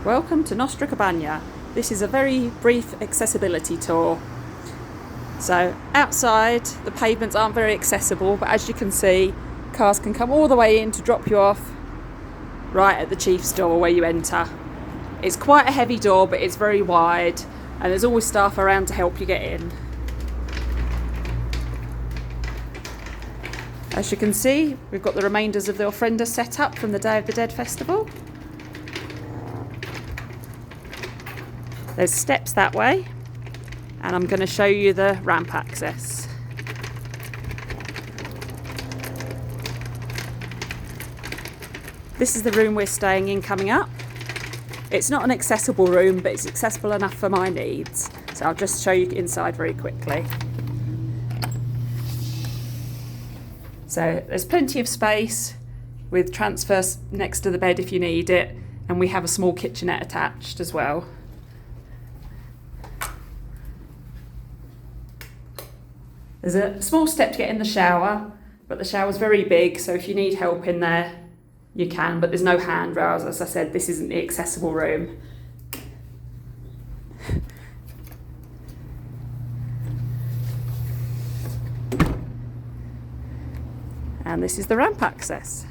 Welcome to Nostra Cabaña. This is a very brief accessibility tour. So outside the pavements aren't very accessible, but as you can see, cars can come all the way in to drop you off right at the chief's door where you enter. It's quite a heavy door, but it's very wide and there's always staff around to help you get in. As you can see, we've got the remainders of the ofrenda set up from the Day of the Dead festival. There's steps that way, and I'm going to show you the ramp access. This is the room we're staying in coming up. It's not an accessible room, but it's accessible enough for my needs. So I'll just show you inside very quickly. So there's plenty of space with transfers next to the bed if you need it, and we have a small kitchenette attached as well. There's a small step to get in the shower, but the shower's very big, so if you need help in there, you can, but there's no handrails. As I said, this isn't the accessible room. And this is the ramp access.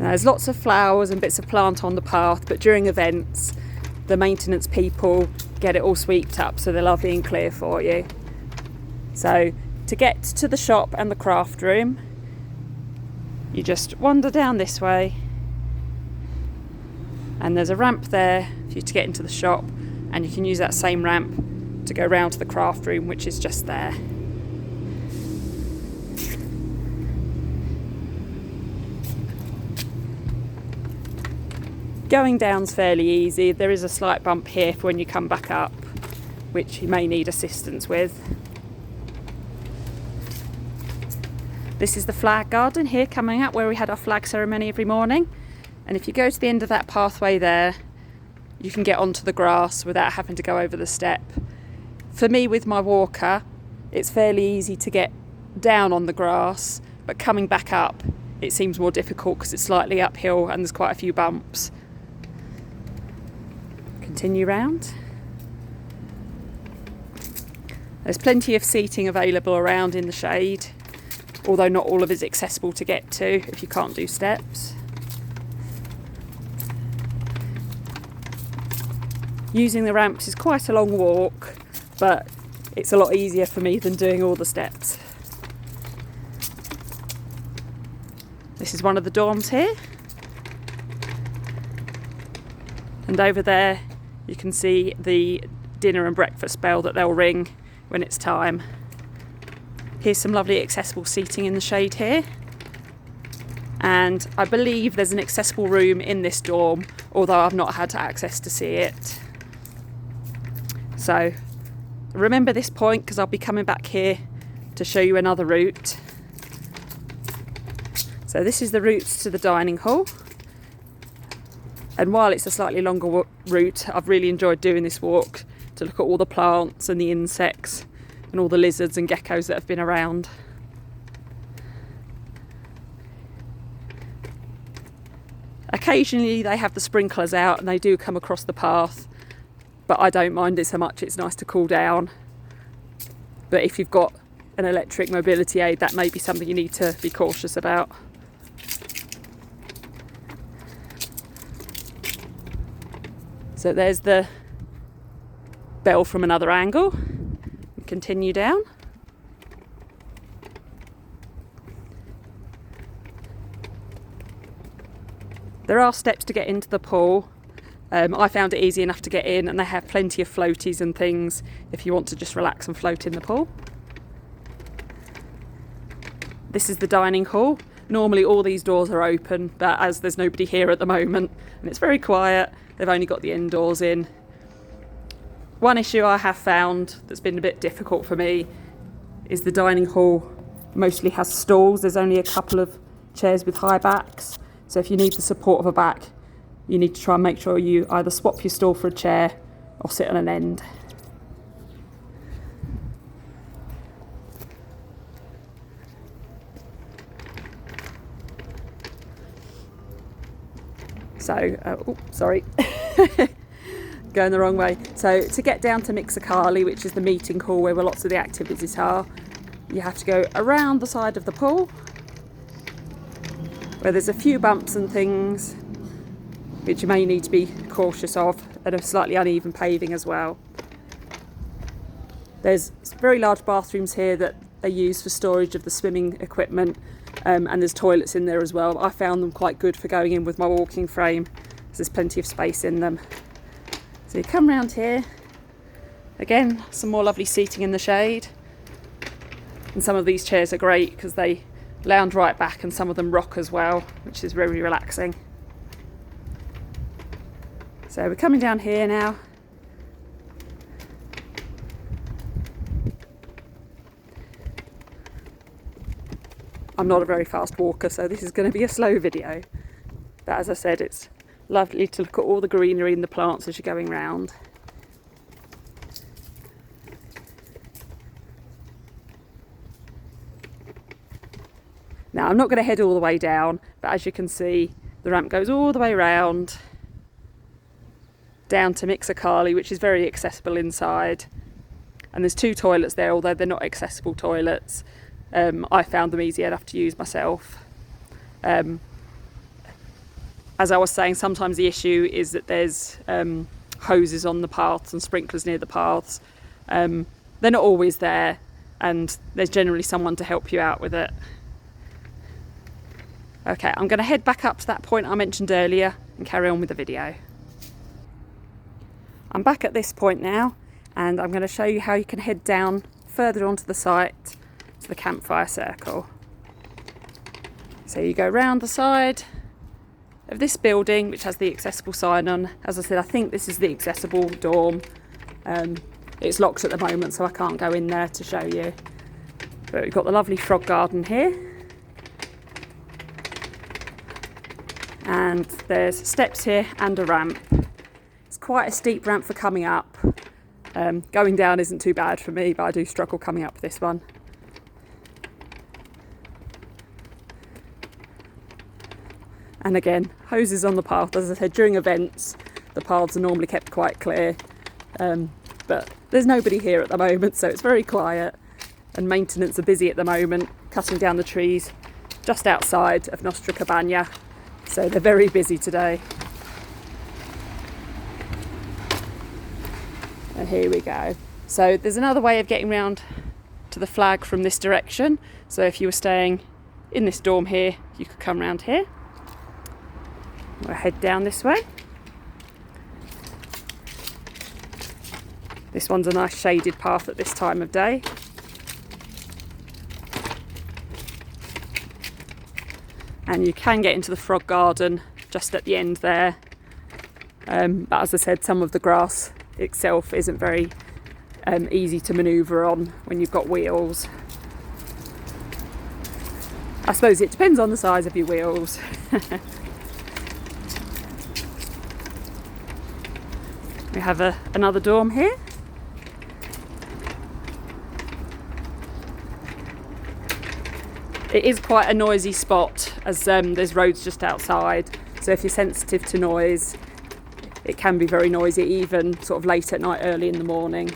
Now, there's lots of flowers and bits of plant on the path, but during events, the maintenance people get it all swept up so they're lovely and clear for you. So to get to the shop and the craft room, you just wander down this way, and there's a ramp there for you to get into the shop, and you can use that same ramp to go round to the craft room, which is just there. Going down's fairly easy. There is a slight bump here for when you come back up, which you may need assistance with. This is the flag garden here coming up, where we had our flag ceremony every morning. And if you go to the end of that pathway there, you can get onto the grass without having to go over the step. For me, with my walker, it's fairly easy to get down on the grass, but coming back up, it seems more difficult because it's slightly uphill and there's quite a few bumps. Continue round. There's plenty of seating available around in the shade, although not all of it is accessible to get to if you can't do steps. Using the ramps is quite a long walk, but it's a lot easier for me than doing all the steps. This is one of the dorms here. And over there you can see the dinner and breakfast bell that they'll ring when it's time. Here's some lovely accessible seating in the shade here. And I believe there's an accessible room in this dorm, although I've not had access to see it. So remember this point, because I'll be coming back here to show you another route. So this is the route to the dining hall. And while it's a slightly longer route, I've really enjoyed doing this walk to look at all the plants and the insects and all the lizards and geckos that have been around. Occasionally they have the sprinklers out and they do come across the path, but I don't mind it so much. It's nice to cool down. But if you've got an electric mobility aid, that may be something you need to be cautious about. So there's the bell from another angle. Continue down. There are steps to get into the pool. I found it easy enough to get in, and they have plenty of floaties and things if you want to just relax and float in the pool. This is the dining hall. Normally all these doors are open, but as there's nobody here at the moment and it's very quiet, they've only got the indoors in. One issue I have found that's been a bit difficult for me is the dining hall mostly has stools. There's only a couple of chairs with high backs, so if you need the support of a back, you need to try and make sure you either swap your stool for a chair or sit on an end. So, sorry, going the wrong way. So to get down to Mixakali, which is the meeting hall where lots of the activities are, you have to go around the side of the pool, where there's a few bumps and things, which you may need to be cautious of, and a slightly uneven paving as well. There's very large bathrooms here that are used for storage of the swimming equipment, and there's toilets in there as well. I found them quite good for going in with my walking frame, because there's plenty of space in them. So you come round here, again, some more lovely seating in the shade, and some of these chairs are great because they lounge right back, and some of them rock as well, which is very relaxing. So we're coming down here now. I'm not a very fast walker, so this is going to be a slow video. But as I said, it's lovely to look at all the greenery and the plants as you're going round. Now, I'm not going to head all the way down, but as you can see, the ramp goes all the way round down to Mixakali, which is very accessible inside. And there's 2 toilets there, although they're not accessible toilets. I found them easy enough to use myself. As I was saying, sometimes the issue is that there's hoses on the paths and sprinklers near the paths. They're not always there, and there's generally someone to help you out with it. Okay, I'm going to head back up to that point I mentioned earlier and carry on with the video. I'm back at this point now, and I'm going to show you how you can head down further onto the site to the campfire circle. So you go round the side of this building, which has the accessible sign on. As I said, I think this is the accessible dorm. It's locked at the moment, so I can't go in there to show you. But we've got the lovely frog garden here. And there's steps here and a ramp. It's quite a steep ramp for coming up. Going down isn't too bad for me, but I do struggle coming up this one. And again, hoses on the path. As I said, during events, the paths are normally kept quite clear. But there's nobody here at the moment, so it's very quiet. And maintenance are busy at the moment, cutting down the trees just outside of Nuestra Cabaña. So they're very busy today. And here we go. So there's another way of getting round to the flag from this direction. So if you were staying in this dorm here, you could come round here. We'll head down this way. This one's a nice shaded path at this time of day. And you can get into the frog garden just at the end there. But as I said, some of the grass itself isn't very easy to manoeuvre on when you've got wheels. I suppose it depends on the size of your wheels. We have another dorm here. It is quite a noisy spot, as there's roads just outside, so if you're sensitive to noise, it can be very noisy, even sort of late at night, early in the morning.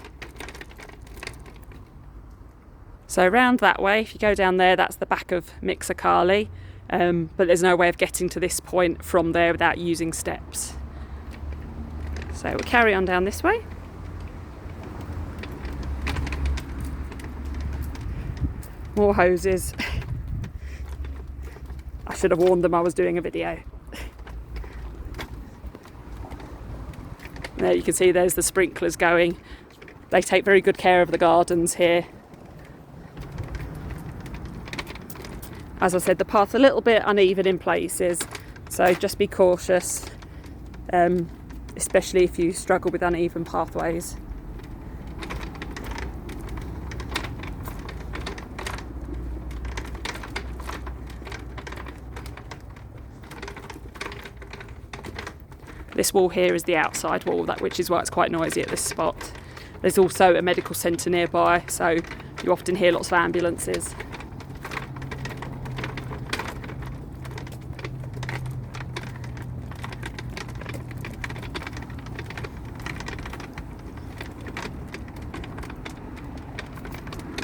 So around that way, if you go down there, that's the back of Mixakali, but there's no way of getting to this point from there without using steps. So we'll carry on down this way. More hoses. I should have warned them I was doing a video. There you can see there's the sprinklers going. They take very good care of the gardens here. As I said, the path's a little bit uneven in places, so just be cautious, especially if you struggle with uneven pathways. This wall here is the outside wall, which is why it's quite noisy at this spot. There's also a medical centre nearby, so you often hear lots of ambulances.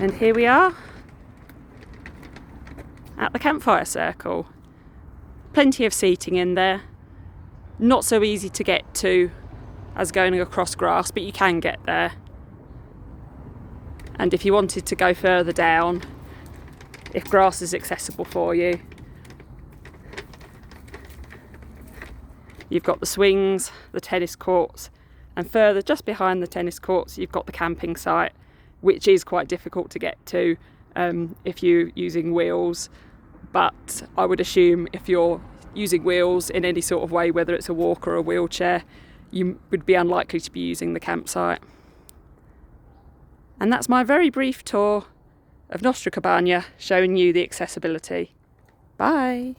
And here we are at the campfire circle. Plenty of seating in there. Not so easy to get to as going across grass, but you can get there. And if you wanted to go further down, if grass is accessible for you, you've got the swings, the tennis courts, and further just behind the tennis courts you've got the camping site, which is quite difficult to get to if you're using wheels. But I would assume if you're using wheels in any sort of way, whether it's a walker or a wheelchair, you would be unlikely to be using the campsite. And that's my very brief tour of Nostra Cabaña, showing you the accessibility. Bye!